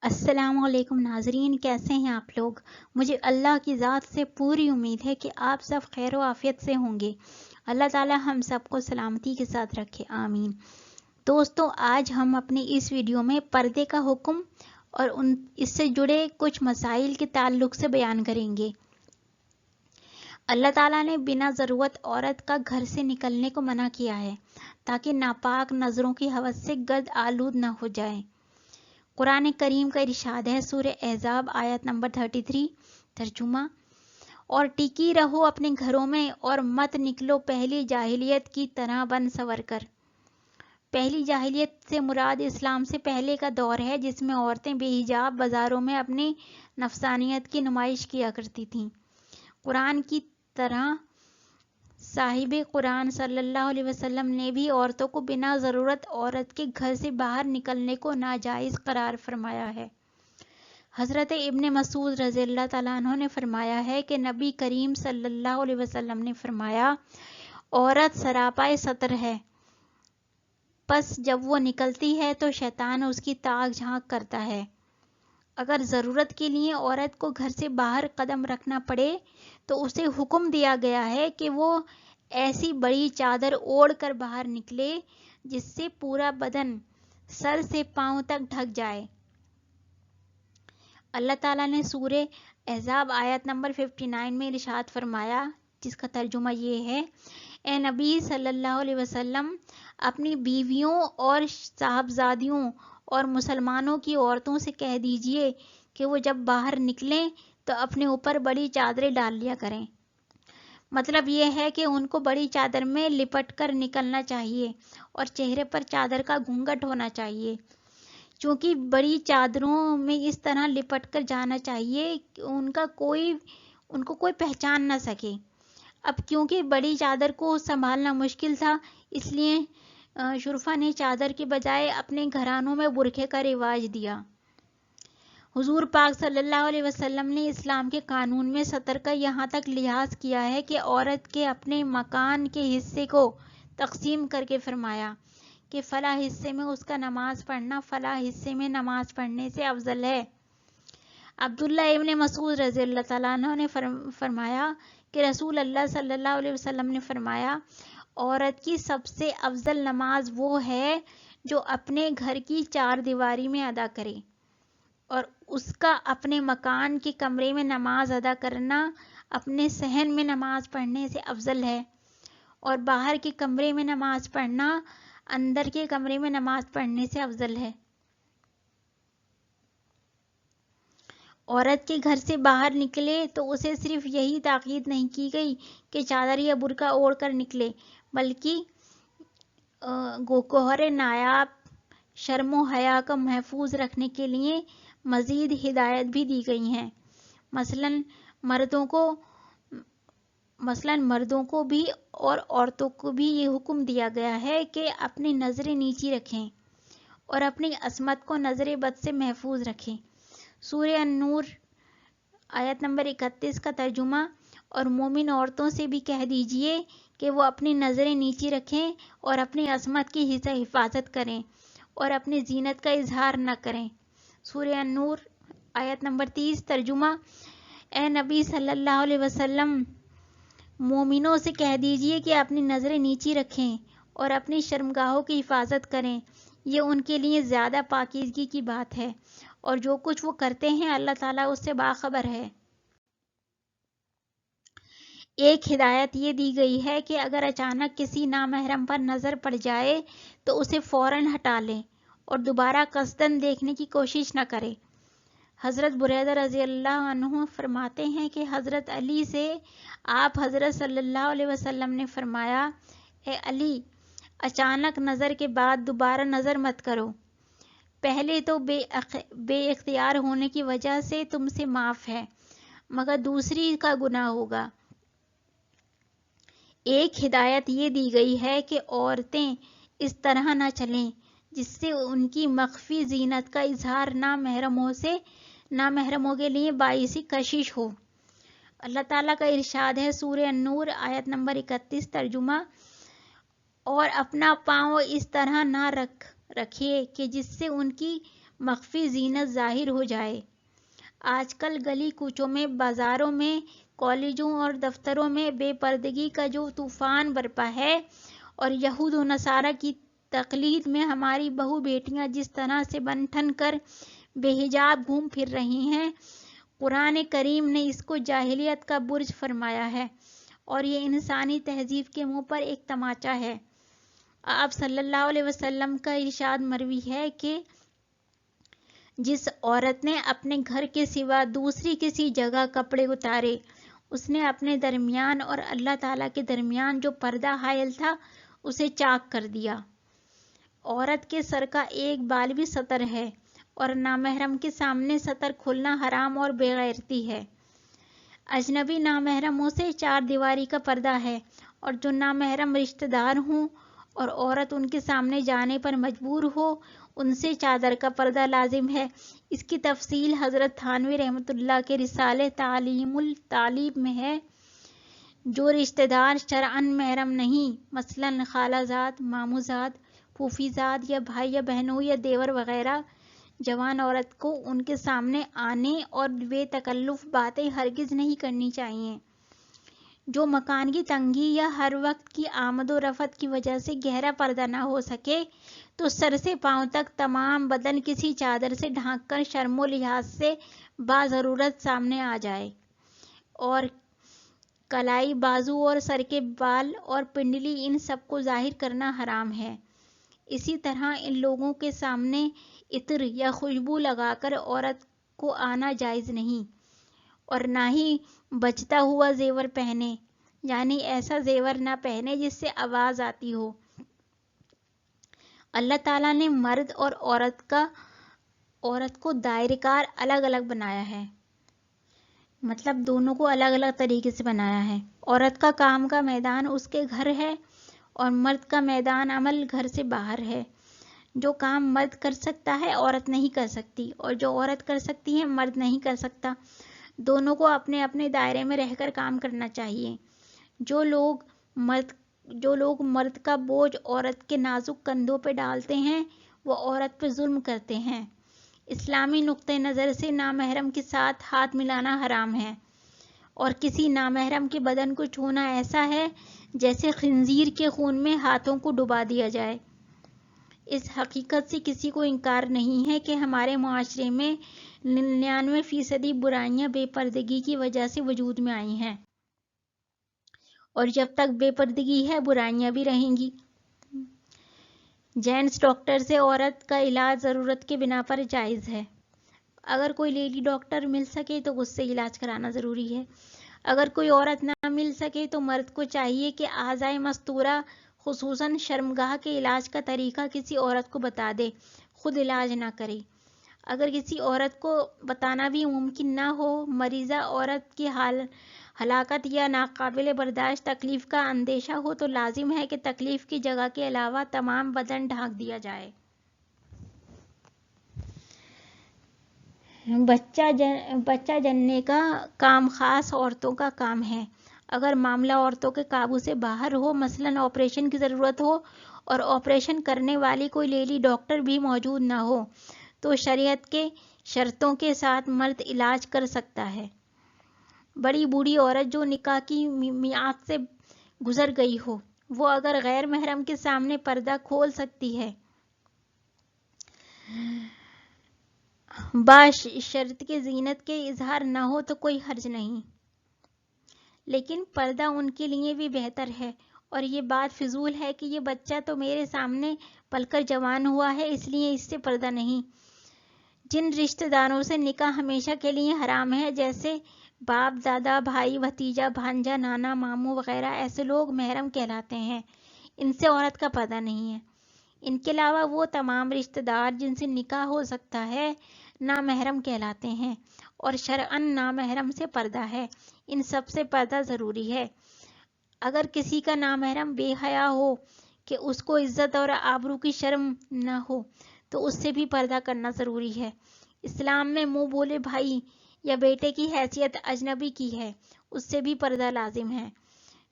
السلام علیکم ناظرین، کیسے ہیں آپ لوگ؟ مجھے اللہ کی ذات سے پوری امید ہے کہ آپ سب خیر و عافیت سے ہوں گے۔ اللہ تعالی ہم سب کو سلامتی کے ساتھ رکھے، آمین۔ دوستو، آج ہم اپنی اس ویڈیو میں پردے کا حکم اور اس سے جڑے کچھ مسائل کے تعلق سے بیان کریں گے۔ اللہ تعالیٰ نے بنا ضرورت عورت کا گھر سے نکلنے کو منع کیا ہے تاکہ ناپاک نظروں کی ہوس سے گرد آلود نہ ہو جائے۔ قرآن کریم کا ارشاد ہے، سورہ احزاب آیت نمبر 33، ترجمہ: اور ٹکی رہو اپنے گھروں میں اور مت نکلو پہلی جاہلیت کی طرح بن سنور کر۔ پہلی جاہلیت سے مراد اسلام سے پہلے کا دور ہے، جس میں عورتیں بے حجاب بازاروں میں اپنی نفسانیت کی نمائش کیا کرتی تھیں۔ قرآن کی طرح صاحب قرآن صلی اللہ علیہ وسلم نے بھی عورتوں کو بنا ضرورت عورت کے گھر سے باہر نکلنے کو ناجائز قرار فرمایا ہے۔ حضرت ابن مسعود رضی اللہ تعالیٰ عنہ نے فرمایا ہے کہ نبی کریم صلی اللہ علیہ وسلم نے فرمایا، عورت سراپائے ستر ہے، پس جب وہ نکلتی ہے تو شیطان اس کی تاک جھانک کرتا ہے۔ اگر ضرورت کے لیے عورت کو گھر سے باہر قدم رکھنا پڑے تو اسے حکم دیا گیا ہے کہ وہ ایسی بڑی چادر اوڑھ کر باہر نکلے جس سے پورا بدن سر سے پاؤں تک ڈھک جائے۔ اللہ تعالیٰ نے سورہ احزاب آیت نمبر 59 میں ارشاد فرمایا، جس کا ترجمہ یہ ہے: اے نبی صلی اللہ علیہ وسلم، اپنی بیویوں اور صاحبزادیوں اور مسلمانوں کی عورتوں سے کہہ دیجئے کہ وہ جب باہر نکلیں تو اپنے اوپر بڑی چادریں ڈال لیا کریں۔ مطلب یہ ہے کہ ان کو بڑی چادر میں لپٹ کر نکلنا چاہیے اور چہرے پر چادر کا گھونگھٹ ہونا چاہیے، چونکہ بڑی چادروں میں اس طرح لپٹ کر جانا چاہیے کہ ان کو کوئی پہچان نہ سکے۔ اب کیونکہ بڑی چادر کو سنبھالنا مشکل تھا، اس لیے شرفا نے چادر کے بجائے اپنے گھرانوں میں برقعے کا رواج دیا۔ حضور پاک صلی اللہ علیہ وسلم نے اسلام کے قانون میں ستر کا یہاں تک لحاظ کیا ہے کہ عورت کے اپنے مکان کے حصے کو تقسیم کر کے فرمایا کہ فلاں حصے میں اس کا نماز پڑھنا فلاں حصے میں نماز پڑھنے سے افضل ہے۔ عبداللہ ابن مسعود رضی اللہ تعالیٰ عنہ نے فرمایا کہ رسول اللہ صلی اللہ علیہ وسلم نے فرمایا، عورت کی سب سے افضل نماز وہ ہے جو اپنے گھر کی چار دیواری میں ادا کرے، اور اس کا اپنے مکان کے کمرے میں نماز ادا کرنا اپنے صحن میں نماز پڑھنے سے افضل ہے، اور باہر کے کمرے میں نماز پڑھنا اندر کے کمرے میں نماز پڑھنے سے افضل ہے۔ عورت کے گھر سے باہر نکلے تو اسے صرف یہی تاکید نہیں کی گئی کہ چادر یا برقع اوڑھ کر نکلے، بلکہ گوہر نایاب شرم و حیا کو محفوظ رکھنے کے لیے مزید ہدایت بھی دی گئی ہیں۔ مثلاً مردوں کو بھی اور عورتوں کو بھی یہ حکم دیا گیا ہے کہ اپنی نظریں نیچی رکھیں اور اپنی عصمت کو نظر بد سے محفوظ رکھیں۔ سورہ النور آیت نمبر 31 کا ترجمہ: اور مومن عورتوں سے بھی کہہ دیجئے کہ وہ اپنی نظریں نیچی رکھیں اور اپنی عصمت کی حفاظت کریں اور اپنی زینت کا اظہار نہ کریں۔ سورہ النور آیت نمبر 30، ترجمہ: اے نبی صلی اللہ علیہ وسلم، مومنوں سے کہہ دیجئے کہ اپنی نظریں نیچی رکھیں اور اپنی شرمگاہوں کی حفاظت کریں، یہ ان کے لیے زیادہ پاکیزگی کی بات ہے، اور جو کچھ وہ کرتے ہیں اللہ تعالیٰ اس سے باخبر ہے۔ ایک ہدایت یہ دی گئی ہے کہ اگر اچانک کسی نامحرم پر نظر پڑ جائے تو اسے فوراً ہٹا لیں اور دوبارہ قصداً دیکھنے کی کوشش نہ کرے۔ حضرت بریدہ رضی اللہ عنہ فرماتے ہیں کہ حضرت علی سے آپ حضرت صلی اللہ علیہ وسلم نے فرمایا، اے علی، اچانک نظر کے بعد دوبارہ نظر مت کرو، پہلے تو بے اختیار ہونے کی وجہ سے تم سے معاف ہے، مگر دوسری کا گناہ ہوگا۔ ایک ہدایت یہ دی گئی ہے کہ عورتیں اس طرح نہ چلیں جس سے ان کی مخفی زینت کا اظہار نامحرموں کے لیے باعث کشش ہو۔ اللہ تعالیٰ کا ارشاد ہے، سورہ النور آیت نمبر 31، ترجمہ: اور اپنا پاؤں اس طرح نہ رکھیے کہ جس سے ان کی مخفی زینت ظاہر ہو جائے۔ آج کل گلی کوچوں میں، بازاروں میں، کالجوں اور دفتروں میں بے پردگی کا جو طوفان برپا ہے اور یہود و نصارہ کی تقلید میں ہماری بہو بیٹیاں جس طرح سے بن ٹھن کر بے حجاب گھوم پھر رہی ہیں، قرآن کریم نے اس کو جاہلیت کا برج فرمایا ہے اور یہ انسانی تہذیب کے منہ پر ایک تماچا ہے۔ آپ صلی اللہ علیہ وسلم کا ارشاد مروی ہے کہ جس عورت نے اپنے گھر کے سوا دوسری کسی جگہ کپڑے اتارے، اس نے اپنے درمیان اور اللہ تعالیٰ کے درمیان جو پردہ حائل تھا اسے چاک کر دیا۔ عورت کے سر کا ایک بال بھی سطر ہے اور نامحرم کے سامنے سطر کھلنا حرام اور بے غیرتی ہے۔ اجنبی نامحرموں سے چار دیواری کا پردہ ہے، اور جو نامحرم رشتہ دار ہوں اور عورت ان کے سامنے جانے پر مجبور ہو ان سے چادر کا پردہ لازم ہے۔ اس کی تفصیل حضرت تھانوی رحمۃ اللہ کے رسالے تعلیم الطالب میں ہے۔ جو رشتہ دار شرعاً محرم نہیں، مثلاً خالہ زاد، ماموں زاد، پھوپھی زاد یا بھائی یا بہنوں یا دیور وغیرہ، جوان عورت کو ان کے سامنے آنے اور بے تکلف باتیں ہرگز نہیں کرنی چاہیے۔ جو مکان کی تنگی یا ہر وقت کی آمد و رفت کی وجہ سے گہرا پردہ نہ ہو سکے تو سر سے پاؤں تک تمام بدن کسی چادر سے ڈھانک کر شرم و لحاظ سے باضرورت سامنے آ جائے، اور کلائی، بازو اور سر کے بال اور پنڈلی ان سب کو ظاہر کرنا حرام ہے۔ اسی طرح ان لوگوں کے سامنے عطر یا خوشبو لگا کر عورت کو آنا جائز نہیں، اور نہ ہی بجتا ہوا زیور پہنے، یعنی ایسا زیور نہ پہنے جس سے آواز آتی ہو۔ اللہ تعالیٰ نے مرد اور عورت کو دائرہ کار الگ الگ بنایا ہے، مطلب دونوں کو الگ الگ طریقے سے بنایا ہے۔ عورت کا کام کا میدان اس کے گھر ہے اور مرد کا میدان عمل گھر سے باہر ہے۔ جو کام مرد کر سکتا ہے عورت نہیں کر سکتی، اور جو عورت کر سکتی ہے مرد نہیں کر سکتا۔ دونوں کو اپنے اپنے دائرے میں رہ کر کام کرنا چاہیے۔ جو لوگ مرد کا بوجھ عورت کے نازک کندھوں پہ ڈالتے ہیں وہ عورت پہ ظلم کرتے ہیں۔ اسلامی نقطۂ نظر سے نامحرم کے ساتھ ہاتھ ملانا حرام ہے، اور کسی نامحرم کے بدن کو چھونا ایسا ہے جیسے خنزیر کے خون میں ہاتھوں کو ڈبا دیا جائے۔ اس حقیقت سے کسی کو انکار نہیں ہے کہ ہمارے معاشرے میں 99% برائیاں بے پردگی کی وجہ سے وجود میں آئی ہیں، اور جب تک بے پردگی ہے برائیاں بھی رہیں گی۔ جینٹس ڈاکٹر سے عورت کا علاج ضرورت کے بنا پر جائز ہے۔ اگر کوئی لیڈی ڈاکٹر مل سکے تو اس سے علاج کرانا ضروری ہے۔ اگر کوئی عورت نہ مل سکے تو مرد کو چاہیے کہ اعضائے مستورہ خصوصاً شرمگاہ کے علاج کا طریقہ کسی عورت کو بتا دے، خود علاج نہ کرے۔ اگر کسی عورت کو بتانا بھی ممکن نہ ہو، مریضہ عورت کی ہلاکت یا ناقابل برداشت تکلیف کا اندیشہ ہو تو لازم ہے کہ تکلیف کی جگہ کے علاوہ تمام بدن ڈھانک دیا جائے۔ بچہ جننے کا کام خاص عورتوں کا کام ہے۔ اگر معاملہ عورتوں کے قابو سے باہر ہو، مثلاً آپریشن کی ضرورت ہو اور آپریشن کرنے والی کوئی لیڈی ڈاکٹر بھی موجود نہ ہو تو شریعت کے شرطوں کے ساتھ مرد علاج کر سکتا ہے۔ بڑی بوڑھی عورت جو نکاح کی میعاد سے گزر گئی ہو وہ اگر غیر محرم کے سامنے پردہ کھول سکتی ہے بشرط کہ زینت کے اظہار نہ ہو تو کوئی حرج نہیں، لیکن پردہ ان کے لیے بھی بہتر ہے۔ اور یہ بات فضول ہے کہ یہ بچہ تو میرے سامنے پل کر جوان ہوا ہے اس لیے اس سے پردہ نہیں۔ جن رشتہ داروں سے نکاح ہمیشہ کے لیے حرام ہے، جیسے باپ، دادا، بھائی، بھتیجا، بھانجا، نانا، ماموں وغیرہ، ایسے لوگ محرم کہلاتے ہیں، ان سے عورت کا پردہ نہیں ہے۔ ان کے علاوہ وہ تمام رشتہ دار جن سے نکاح ہو سکتا ہے نامحرم کہلاتے ہیں، اور شرعاً نامحرم سے پردہ ہے۔ ان سب سے پردہ ضروری ہے۔ اگر کسی کا نامحرم بے حیا ہو کہ اس کو عزت اور آبرو کی شرم نہ ہو تو اس سے بھی پردہ کرنا ضروری ہے۔ اسلام میں منہ بولے بھائی یا بیٹے کی حیثیت اجنبی کی ہے، اس سے بھی پردہ لازم ہے۔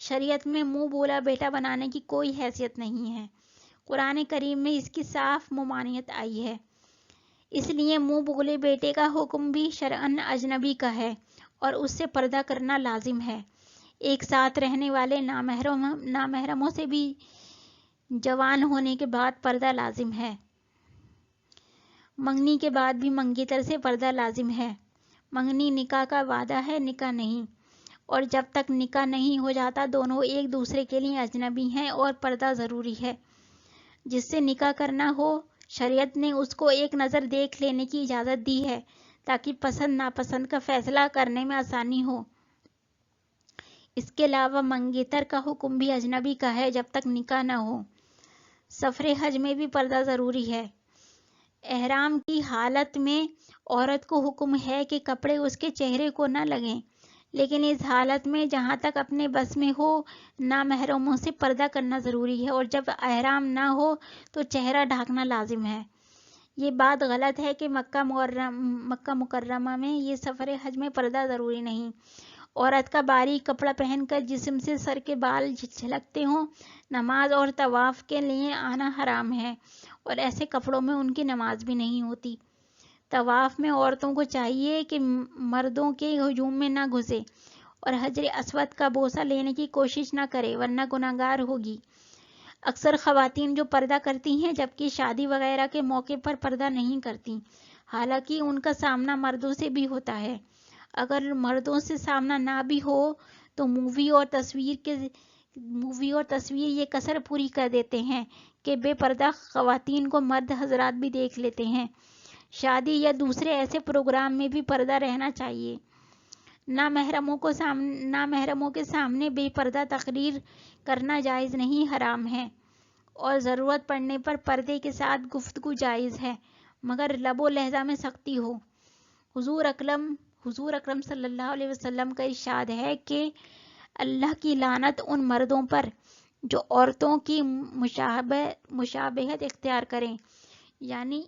شریعت میں منہ بولا بیٹا بنانے کی کوئی حیثیت نہیں ہے۔ قرآن کریم میں اس کی صاف ممانعت آئی ہے۔ اس لیے منہ بولے بیٹے کا حکم بھی شرعاً اجنبی کا ہے اور اس سے پردہ کرنا لازم ہے۔ ایک ساتھ رہنے والے نامحرموں سے بھی جوان ہونے کے بعد پردہ لازم ہے۔ منگنی کے بعد بھی منگیتر سے پردہ لازم ہے۔ منگنی نکاح کا وعدہ ہے، نکاح نہیں، اور جب تک نکاح نہیں ہو جاتا دونوں ایک دوسرے کے لیے اجنبی ہیں اور پردہ ضروری ہے۔ جس سے نکاح کرنا ہو شریعت نے اس کو ایک نظر دیکھ لینے کی اجازت دی ہے تاکہ پسند ناپسند کا فیصلہ کرنے میں آسانی ہو۔ اس کے علاوہ منگیتر کا حکم بھی اجنبی کا ہے جب تک نکاح نہ ہو۔ سفر حج میں بھی پردہ ضروری ہے۔ احرام کی حالت میں عورت کو حکم ہے کہ کپڑے اس کے چہرے کو نہ لگیں، لیکن اس حالت میں جہاں تک اپنے بس میں ہو نامحرموں سے پردہ کرنا ضروری ہے، اور جب احرام نہ ہو تو چہرہ ڈھانکنا لازم ہے۔ یہ بات غلط ہے کہ مکہ مکرمہ میں یہ سفر حج میں پردہ ضروری نہیں۔ عورت کا باریک کپڑا پہن کر جسم سے سر کے بال جھلکتے ہوں نماز اور طواف کے لیے آنا حرام ہے، اور ایسے کپڑوں میں ان کی نماز بھی نہیں ہوتی۔ طواف میں عورتوں کو چاہیے کہ مردوں کے ہجوم میں نہ گھسے اور حجر اسود کا بوسہ لینے کی کوشش نہ کرے ورنہ گناہگار ہوگی۔ اکثر خواتین جو پردہ کرتی ہیں جبکہ شادی وغیرہ کے موقع پر پردہ نہیں کرتی، حالانکہ ان کا سامنا مردوں سے بھی ہوتا ہے۔ اگر مردوں سے سامنا نہ بھی ہو تو مووی اور تصویر یہ کسر پوری کر دیتے ہیں کہ بے پردہ خواتین کو مرد حضرات بھی دیکھ لیتے ہیں۔ شادی یا دوسرے ایسے پروگرام میں بھی پردہ رہنا چاہیے۔ نامحرموں کے سامنے بے پردہ تقریر کرنا جائز نہیں، حرام ہے، اور ضرورت پڑنے پر پردے کے ساتھ گفتگو جائز ہے مگر لب و لہجہ میں سختی ہو۔ حضور اکرم صلی اللہ علیہ وسلم کا ارشاد ہے کہ اللہ کی لعنت ان مردوں پر جو عورتوں کی مشابہت اختیار کریں، یعنی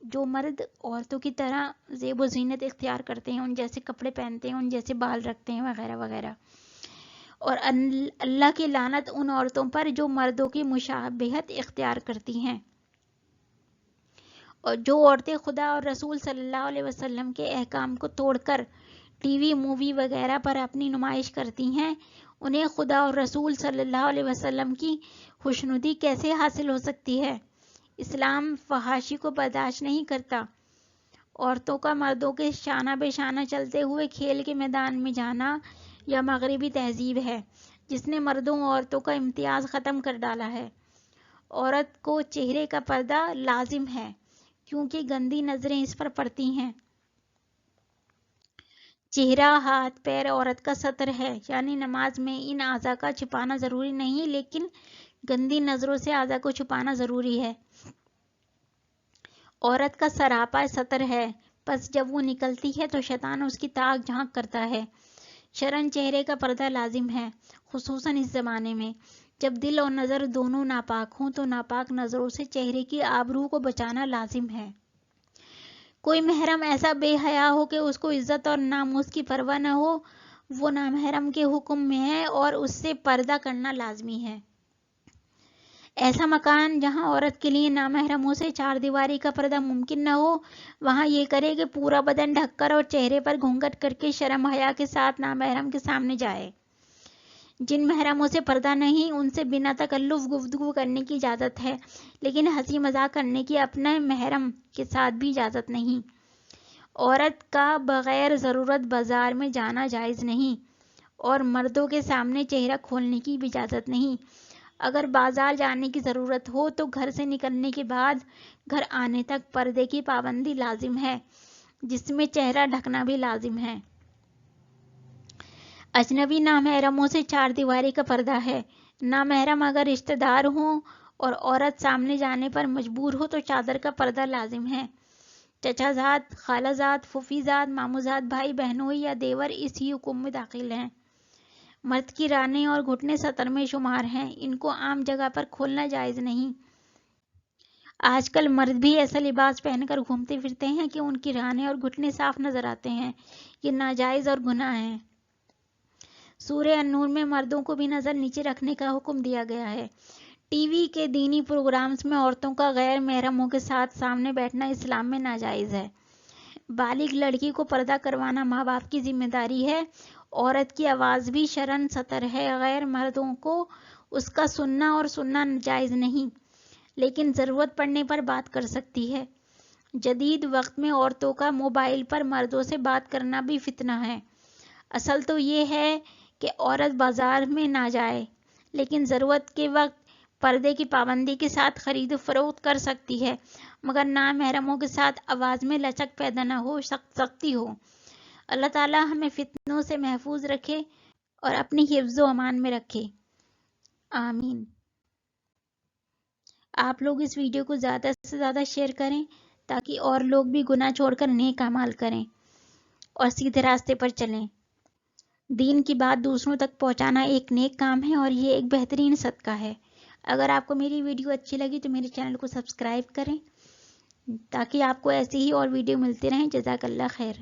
جو مرد عورتوں کی طرح زیب و زینت اختیار کرتے ہیں، ان جیسے کپڑے پہنتے ہیں، ان جیسے بال رکھتے ہیں وغیرہ وغیرہ، اور اللہ کی لعنت ان عورتوں پر جو مردوں کی مشابہت اختیار کرتی ہیں، اور جو عورتیں خدا اور رسول صلی اللہ علیہ وسلم کے احکام کو توڑ کر ٹی وی مووی وغیرہ پر اپنی نمائش کرتی ہیں، انہیں خدا اور رسول صلی اللہ علیہ وسلم کی خوشنودی کیسے حاصل ہو سکتی ہے؟ اسلام فحاشی کو برداشت نہیں کرتا۔ عورتوں کا مردوں کے شانہ بے شانہ چلتے ہوئے کھیل کے میدان میں جانا یا مغربی تہذیب ہے جس نے مردوں اور عورتوں کا امتیاز ختم کر ڈالا ہے۔ عورت کو چہرے کا پردہ لازم ہے کیونکہ گندی نظریں اس پر پڑتی ہیں۔ چہرہ، ہاتھ، پیر عورت کا ستر ہے، یعنی نماز میں ان اعضاء کا چھپانا ضروری نہیں لیکن گندی نظروں سے اعضاء کو چھپانا ضروری ہے۔ عورت کا سراپا ستر ہے، پس جب وہ نکلتی ہے تو شیطان اس کی تاک جھانک کرتا ہے۔ شرعاً چہرے کا پردہ لازم ہے، خصوصاً اس زمانے میں جب دل اور نظر دونوں ناپاک ہوں تو ناپاک نظروں سے چہرے کی آبرو کو بچانا لازم ہے۔ کوئی محرم ایسا بے حیا ہو کہ اس کو عزت اور ناموس کی پرواہ نہ ہو، وہ نامحرم کے حکم میں ہے اور اس سے پردہ کرنا لازمی ہے۔ ایسا مکان جہاں عورت کے لیے نامحرموں سے چار دیواری کا پردہ ممکن نہ ہو، وہاں یہ کرے کہ پورا بدن ڈھک کر اور چہرے پر گھونگھٹ کر کے شرم حیا کے ساتھ نامحرم کے سامنے جائے۔ جن محرموں سے پردہ نہیں ان سے بنا تکلف گفتگو کرنے کی اجازت ہے، لیکن ہنسی مذاق کرنے کی اپنے محرم کے ساتھ بھی اجازت نہیں۔ عورت کا بغیر ضرورت بازار میں جانا جائز نہیں، اور مردوں کے سامنے چہرہ کھولنے کی بھی اجازت نہیں۔ اگر بازار جانے کی ضرورت ہو تو گھر سے نکلنے کے بعد گھر آنے تک پردے کی پابندی لازم ہے، جس میں چہرہ ڈھکنا بھی لازم ہے۔ اجنبی نامحرموں سے چار دیواری کا پردہ ہے۔ نامحرم اگر رشتہ دار ہوں اور عورت سامنے جانے پر مجبور ہو تو چادر کا پردہ لازم ہے۔ چچا زاد، خالہ زاد، پھوپھی زاد، ماموں زاد، بھائی بہنوئی یا دیور اس ہی حکم میں داخل ہیں۔ مرد کی رانیں اور گھٹنے ستر میں شمار ہیں، ان کو عام جگہ پر کھولنا جائز نہیں۔ آج کل مرد بھی ایسا لباس پہن کر گھومتے پھرتے ہیں کہ ان کی رانیں اور گھٹنے صاف نظر آتے ہیں، یہ ناجائز اور گناہ ہے۔ سورہ النور میں مردوں کو بھی نظر نیچے رکھنے کا حکم دیا گیا ہے۔ ٹی وی کے دینی پروگرامز میں عورتوں کا غیر محرموں کے ساتھ سامنے بیٹھنا اسلام میں ناجائز ہے۔ بالغ لڑکی کو پردہ کروانا ماں باپ کی ذمہ داری ہے۔ عورت کی آواز بھی شرعاً سطر ہے، غیر مردوں کو اس کا سننا اور سننا جائز نہیں، لیکن ضرورت پڑنے پر بات کر سکتی ہے۔ جدید وقت میں عورتوں کا موبائل پر مردوں سے بات کرنا بھی فتنہ ہے۔ اصل تو یہ ہے کہ عورت بازار میں نہ جائے، لیکن ضرورت کے وقت پردے کی پابندی کے ساتھ خرید و فروخت کر سکتی ہے، مگر نامحرموں کے ساتھ آواز میں لچک پیدا نہ ہو سکتی ہو۔ اللہ تعالی ہمیں فتنوں سے محفوظ رکھے اور اپنی حفظ و امان میں رکھے، آمین۔ آپ لوگ اس ویڈیو کو زیادہ سے زیادہ شیئر کریں تاکہ اور لوگ بھی گناہ چھوڑ کر نیک اعمال کریں اور سیدھے راستے پر چلیں۔ دین کی بات دوسروں تک پہنچانا ایک نیک کام ہے اور یہ ایک بہترین صدقہ ہے۔ اگر آپ کو میری ویڈیو اچھی لگی تو میرے چینل کو سبسکرائب کریں تاکہ آپ کو ایسی ہی اور ویڈیو ملتے رہیں۔ جزاک اللہ خیر۔